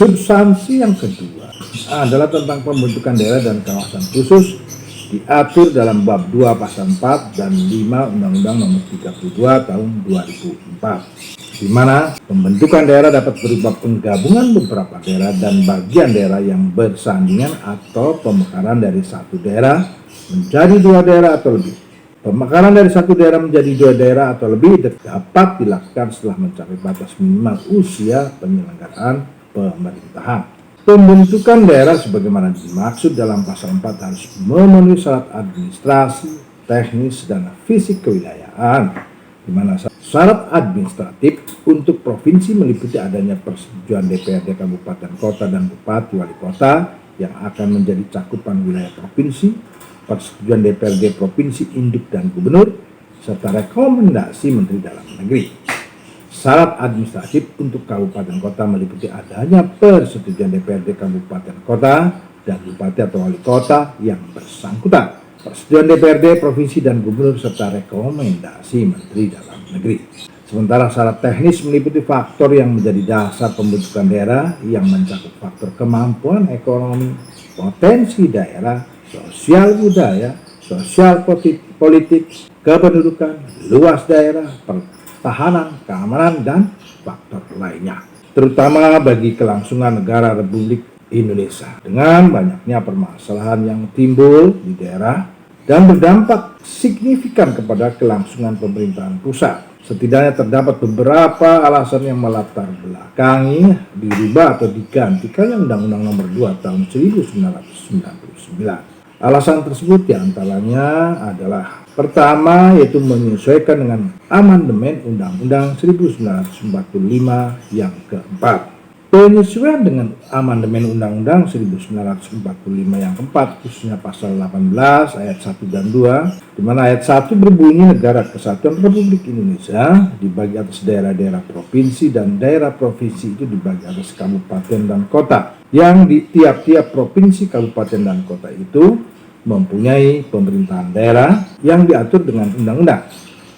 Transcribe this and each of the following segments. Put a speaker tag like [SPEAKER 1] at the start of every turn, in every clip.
[SPEAKER 1] Substansi yang kedua adalah tentang pembentukan daerah dan kawasan khusus, diatur dalam bab 2 pasal 4 dan 5 Undang-Undang Nomor 32 Tahun 2004, di mana pembentukan daerah dapat berupa penggabungan beberapa daerah dan bagian daerah yang bersandingan atau pemekaran dari satu daerah menjadi dua daerah atau lebih. Pemekaran dari satu daerah menjadi dua daerah atau lebih dapat dilakukan setelah mencapai batas minimal usia penyelenggaraan pemerintahan. Pembentukan daerah sebagaimana dimaksud dalam pasal 4 harus memenuhi syarat administrasi, teknis, dan fisik kewilayahan, di mana syarat administratif untuk provinsi meliputi adanya persetujuan DPRD kabupaten kota dan bupati wali kota yang akan menjadi cakupan wilayah provinsi, persetujuan DPRD provinsi induk dan gubernur, serta rekomendasi Menteri Dalam Negeri. Syarat administratif untuk kabupaten kota meliputi adanya persetujuan DPRD kabupaten kota dan bupati atau wali kota yang bersangkutan, persetujuan DPRD provinsi dan gubernur, serta rekomendasi Menteri Dalam Negeri. Sementara syarat teknis meliputi faktor yang menjadi dasar pembentukan daerah yang mencakup faktor kemampuan ekonomi, potensi daerah, sosial budaya, sosial politik, kependudukan, luas daerah, pertahanan, keamanan, dan faktor lainnya, terutama bagi kelangsungan negara Republik Indonesia. Dengan banyaknya permasalahan yang timbul di daerah dan berdampak signifikan kepada kelangsungan pemerintahan pusat, setidaknya terdapat beberapa alasan yang melatar belakangi dirubah atau digantikannya Undang-Undang Nomor 2 Tahun 1999. Alasan tersebut diantaranya adalah: pertama, yaitu menyesuaikan dengan amandemen Undang-Undang 1945 yang keempat. Penyesuaian dengan amandemen Undang-Undang 1945 yang keempat, khususnya pasal 18 ayat 1 dan 2, di mana ayat 1 berbunyi Negara Kesatuan Republik Indonesia dibagi atas daerah-daerah provinsi dan daerah provinsi itu dibagi atas kabupaten dan kota, yang di tiap-tiap provinsi, kabupaten, dan kota itu mempunyai pemerintahan daerah yang diatur dengan undang-undang.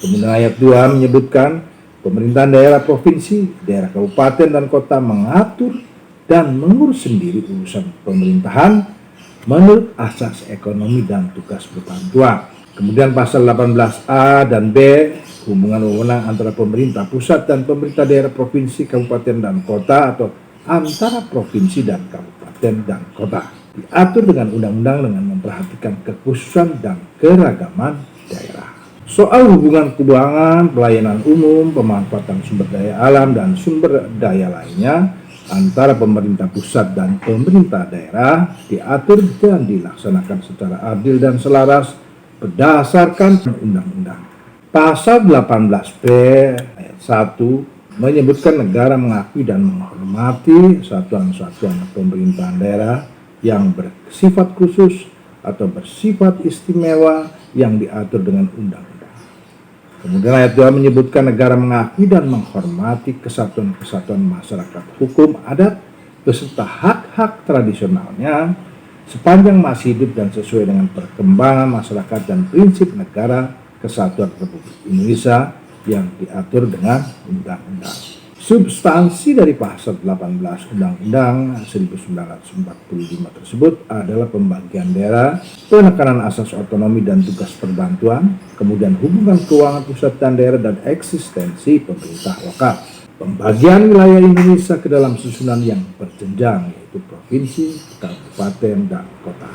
[SPEAKER 1] Kemudian ayat 2 menyebutkan pemerintahan daerah provinsi, daerah kabupaten, dan kota mengatur dan mengurus sendiri urusan pemerintahan menurut asas ekonomi dan tugas berbantuan. Kemudian pasal 18A dan B, hubungan wewenang antara pemerintah pusat dan pemerintah daerah provinsi, kabupaten, dan kota atau antara provinsi dan kabupaten dan kota, diatur dengan undang-undang dengan memperhatikan kekhususan dan keragaman daerah. Soal hubungan keuangan, pelayanan umum, pemanfaatan sumber daya alam, dan sumber daya lainnya antara pemerintah pusat dan pemerintah daerah diatur dan dilaksanakan secara adil dan selaras berdasarkan undang-undang. Pasal 18B ayat 1 menyebutkan negara mengakui dan menghormati satuan-satuan pemerintahan daerah yang bersifat khusus atau bersifat istimewa yang diatur dengan undang-undang. Kemudian ayat 2 menyebutkan negara mengakui dan menghormati kesatuan-kesatuan masyarakat hukum adat beserta hak-hak tradisionalnya sepanjang masih hidup dan sesuai dengan perkembangan masyarakat dan prinsip negara kesatuan Republik Indonesia yang diatur dengan undang-undang. Substansi dari pasal 18 Undang-Undang 1945 tersebut adalah pembagian daerah, penekanan asas otonomi dan tugas perbantuan, kemudian hubungan keuangan pusat dan daerah, dan eksistensi pemerintah lokal. Pembagian wilayah Indonesia ke dalam susunan yang berjenjang, yaitu provinsi, kabupaten, dan kota.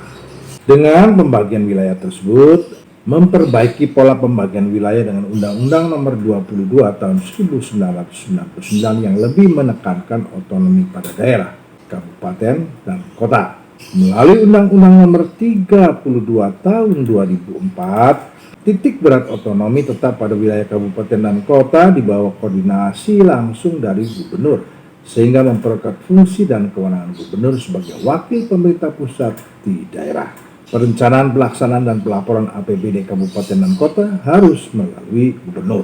[SPEAKER 1] Dengan pembagian wilayah tersebut, memperbaiki pola pembagian wilayah dengan Undang-Undang Nomor 22 Tahun 1999 yang lebih menekankan otonomi pada daerah, kabupaten, dan kota. Melalui Undang-Undang Nomor 32 Tahun 2004, titik berat otonomi tetap pada wilayah kabupaten dan kota di bawah koordinasi langsung dari gubernur, sehingga memperkuat fungsi dan kewenangan gubernur sebagai wakil pemerintah pusat di daerah. Perencanaan, pelaksanaan, dan pelaporan APBD kabupaten dan kota harus melalui gubernur.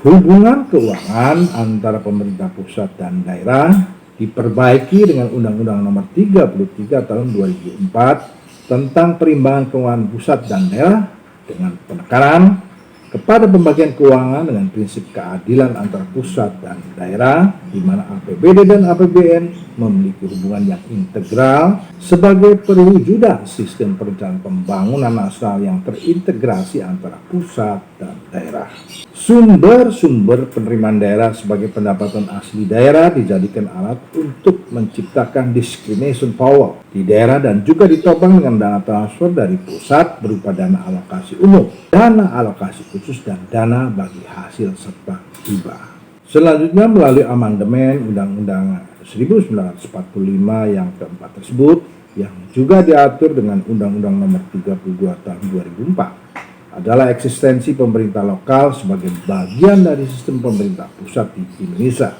[SPEAKER 1] Hubungan keuangan antara pemerintah pusat dan daerah diperbaiki dengan Undang-Undang Nomor 33 Tahun 2004 tentang perimbangan keuangan pusat dan daerah dengan penekanan kepada pembagian keuangan dengan prinsip keadilan antara pusat dan daerah, di mana APBD dan APBN memiliki hubungan yang integral sebagai perwujudan sistem perencanaan pembangunan nasional yang terintegrasi antara pusat dan daerah. Sumber-sumber penerimaan daerah sebagai pendapatan asli daerah dijadikan alat untuk menciptakan discrimination power di daerah dan juga ditopang dengan dana transfer dari pusat berupa dana alokasi umum, dana alokasi khusus, dan dana bagi hasil serta hibah. Selanjutnya melalui amandemen Undang-Undang 1945 yang keempat tersebut, yang juga diatur dengan Undang-Undang Nomor 32 Tahun 2004, adalah eksistensi pemerintah lokal sebagai bagian dari sistem pemerintah pusat di Indonesia.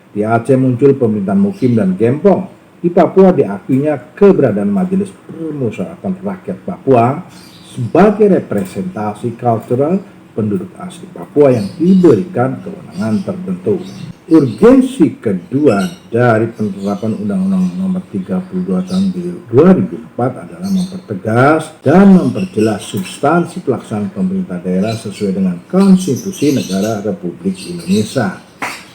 [SPEAKER 1] Di Aceh muncul pemerintahan Mukim dan Gempong. Di Papua diakuinya keberadaan Majelis Permusyawaratan Rakyat Papua sebagai representasi kultural penduduk asli Papua yang diberikan kewenangan tertentu. Urgensi kedua dari penerapan Undang-Undang Nomor 32 Tahun 2004 adalah mempertegas dan memperjelas substansi pelaksanaan pemerintah daerah sesuai dengan Konstitusi Negara Republik Indonesia,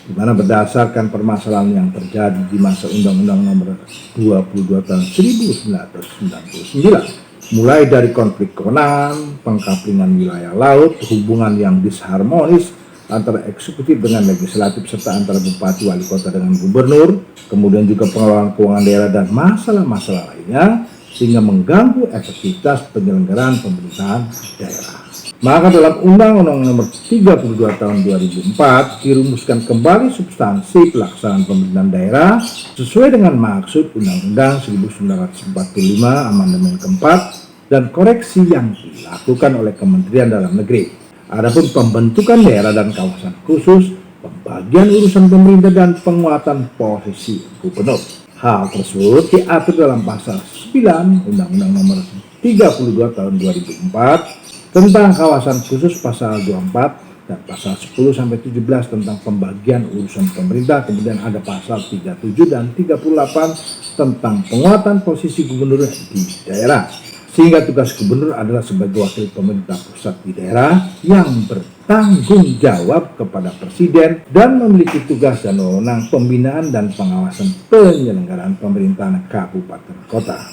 [SPEAKER 1] di mana berdasarkan permasalahan yang terjadi di masa Undang-Undang Nomor 22 Tahun 1999, mulai dari konflik kewenangan, pengkaplingan wilayah laut, hubungan yang disharmonis antara eksekutif dengan legislatif, serta antara bupati, wali kota dengan gubernur, kemudian juga pengelolaan keuangan daerah dan masalah-masalah lainnya, sehingga mengganggu efektivitas penyelenggaraan pemerintahan daerah. Maka dalam Undang-Undang Nomor 32 Tahun 2004 dirumuskan kembali substansi pelaksanaan pemerintahan daerah sesuai dengan maksud Undang-Undang 1945 Amandemen keempat dan koreksi yang dilakukan oleh Kementerian Dalam Negeri. Adapun pembentukan daerah dan kawasan khusus, pembagian urusan pemerintah dan penguatan posisi gubernur. Hal tersebut diatur dalam pasal 9 Undang-Undang Nomor 32 Tahun 2004 tentang kawasan khusus, pasal 24, dan pasal 10 sampai 17 tentang pembagian urusan pemerintah. Kemudian ada pasal 37 dan 38 tentang penguatan posisi gubernur di daerah. Sehingga tugas gubernur adalah sebagai wakil pemerintah pusat di daerah yang bertanggung jawab kepada presiden dan memiliki tugas dan wewenang pembinaan dan pengawasan penyelenggaraan pemerintahan kabupaten kota.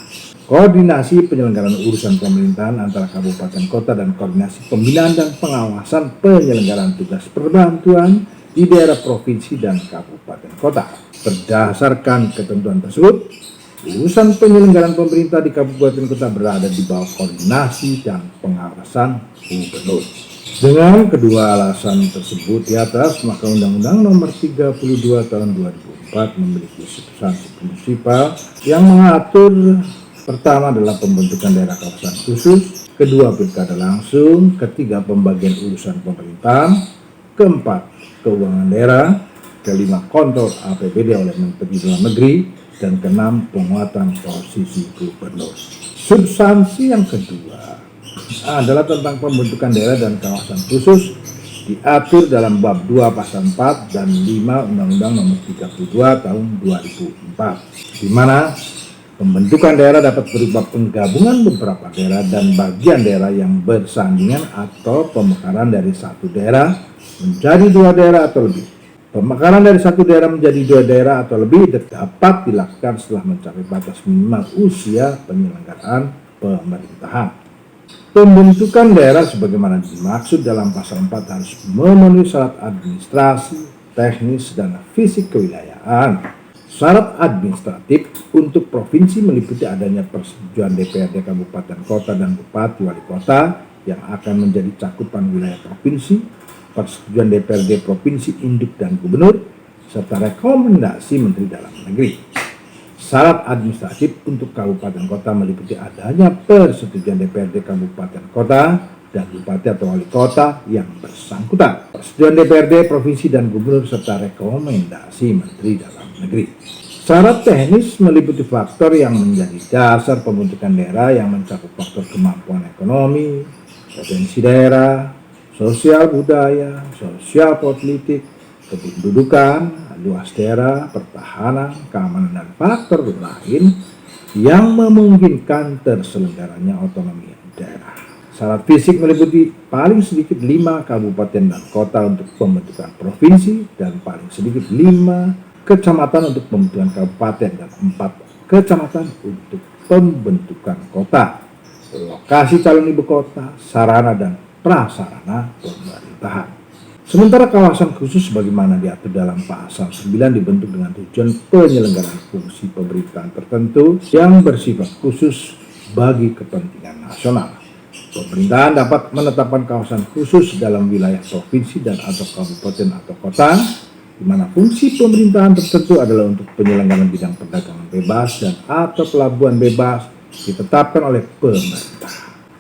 [SPEAKER 1] Koordinasi penyelenggaraan urusan pemerintahan antara kabupaten kota dan koordinasi pembinaan dan pengawasan penyelenggaraan tugas perbantuan di daerah provinsi dan kabupaten kota. Berdasarkan ketentuan tersebut, urusan penyelenggaraan pemerintah di kabupaten kota berada di bawah koordinasi dan pengawasan gubernur. Dengan kedua alasan tersebut di atas, maka Undang-Undang Nomor 32 Tahun 2004 memiliki substansi prinsipal yang mengatur: pertama adalah pembentukan daerah kawasan khusus, kedua pilkada langsung, ketiga pembagian urusan pemerintahan, keempat keuangan daerah, kelima kontrol APBD oleh Menteri Dalam Negeri, dan keenam penguatan posisi gubernur. Substansi yang kedua adalah tentang pembentukan daerah dan kawasan khusus, diatur dalam bab 2 pasal 4 dan 5 Undang-Undang Nomor 32 Tahun 2004, di mana pembentukan daerah dapat berupa penggabungan beberapa daerah dan bagian daerah yang bersandingan atau pemekaran dari satu daerah menjadi dua daerah atau lebih. Pemekaran dari satu daerah menjadi dua daerah atau lebih dapat dilakukan setelah mencapai batas minimal usia penyelenggaraan pemerintahan. Pembentukan daerah sebagaimana dimaksud dalam pasal 4 harus memenuhi syarat administrasi, teknis, dan fisik kewilayahan. Syarat administratif untuk provinsi meliputi adanya persetujuan DPRD kabupaten kota dan bupati wali kota yang akan menjadi cakupan wilayah provinsi, persetujuan DPRD provinsi induk dan gubernur, serta rekomendasi Menteri Dalam Negeri. Syarat administratif untuk kabupaten kota meliputi adanya persetujuan DPRD kabupaten kota dan bupati atau wali kota yang bersangkutan, persetujuan DPRD provinsi dan gubernur, serta rekomendasi Menteri Dalam Negeri. Syarat teknis meliputi faktor yang menjadi dasar pembentukan daerah yang mencakup faktor kemampuan ekonomi, potensi daerah, sosial budaya, sosial politik, kependudukan, luas daerah, pertahanan, keamanan, dan faktor lain yang memungkinkan terselenggaranya otonomi daerah. Syarat fisik meliputi paling sedikit 5 kabupaten dan kota untuk pembentukan provinsi dan paling sedikit 5 kecamatan untuk pembentukan kabupaten dan 4 kecamatan untuk pembentukan kota. Lokasi calon ibu kota, sarana dan prasarana pemerintahan. Sementara kawasan khusus sebagaimana diatur dalam pasal 9 dibentuk dengan tujuan penyelenggaraan fungsi pemerintahan tertentu yang bersifat khusus bagi kepentingan nasional. Pemerintahan dapat menetapkan kawasan khusus dalam wilayah provinsi dan atau kabupaten atau kota, di mana fungsi pemerintahan tertentu adalah untuk penyelenggaraan bidang perdagangan bebas dan atau pelabuhan bebas ditetapkan oleh pemerintah.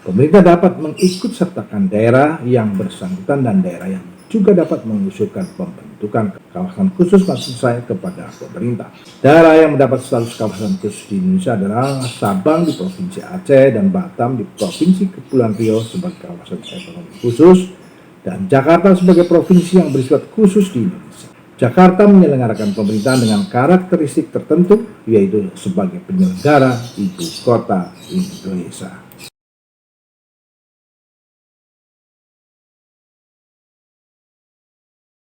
[SPEAKER 1] Pemerintah dapat mengikutsertakan daerah yang bersangkutan dan daerah yang juga dapat mengusulkan pembentukan kawasan khusus maksud saya kepada pemerintah. Daerah yang mendapat status kawasan khusus di Indonesia adalah Sabang di Provinsi Aceh dan Batam di Provinsi Kepulauan Riau sebagai kawasan ekonomi khusus dan Jakarta sebagai provinsi yang bersifat khusus di Indonesia. Jakarta menyelenggarakan pemerintahan dengan karakteristik tertentu, yaitu sebagai penyelenggara ibu kota Indonesia.